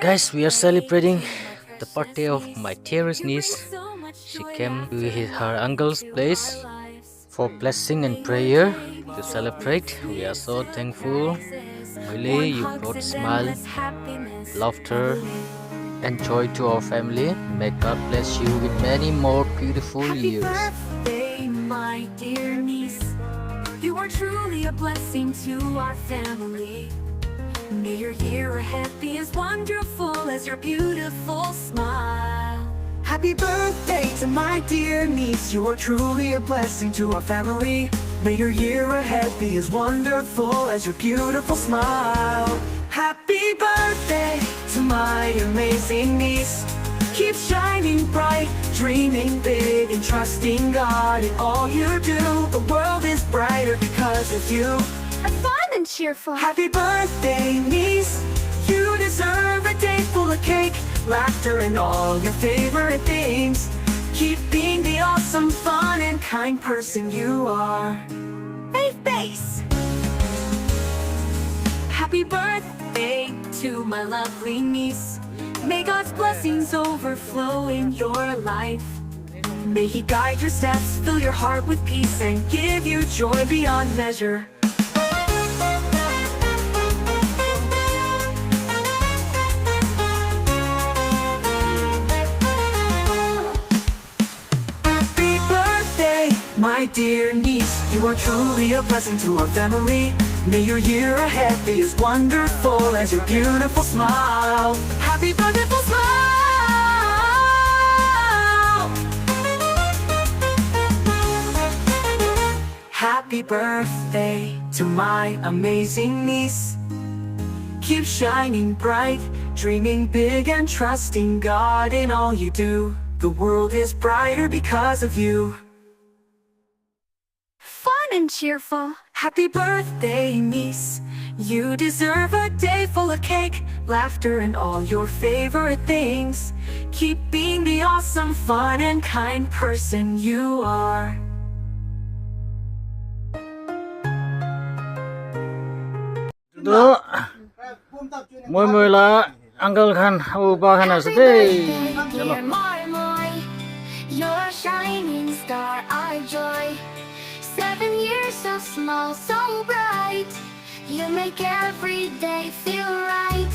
Guys, we are celebrating the birthday of my dearest niece. She came to her uncle's place for blessing and prayer to celebrate. We are so thankful. Really, you brought smile, laughter, and joy to our family. May God bless you with many more beautiful Happy years. birthday, my dear niece. You are truly a blessing to our family. May your year ahead be as wonderful as your beautiful smile. Happy birthday to my dear niece. You are truly a blessing to our family. May your year ahead be as wonderful as your beautiful smile. Happy birthday to my amazing niece. Keep shining bright, dreaming big and trusting God in all you do. The world is brighter because of you. And fun and cheerful. Happy birthday, niece. You deserve a day full of cake, laughter, and all your favorite things. Keep being the awesome, fun, and kind person you are. Faith base. Happy birthday to my lovely niece. May God's blessings overflow in your life. May He guide your steps, fill your heart with peace, and give you joy beyond measure. Happy birthday, my dear niece. You are truly a blessing to our family. May your year ahead be as wonderful as your beautiful smile. Happy beautiful smile. Happy birthday to my amazing niece. Keep shining bright, dreaming big and trusting God in all you do. The world is brighter because of you. Fun and cheerful. Happy birthday, niece. You deserve a day full of cake, laughter, and all your favorite things. Keep being the awesome, fun, and kind person you are. Đó, môi môi là uncle Khan, how ba Khan Happy today? birthday, dear Moi Moi. You're a shining star, our joy. 7 years so small, so bright. You make every day feel right.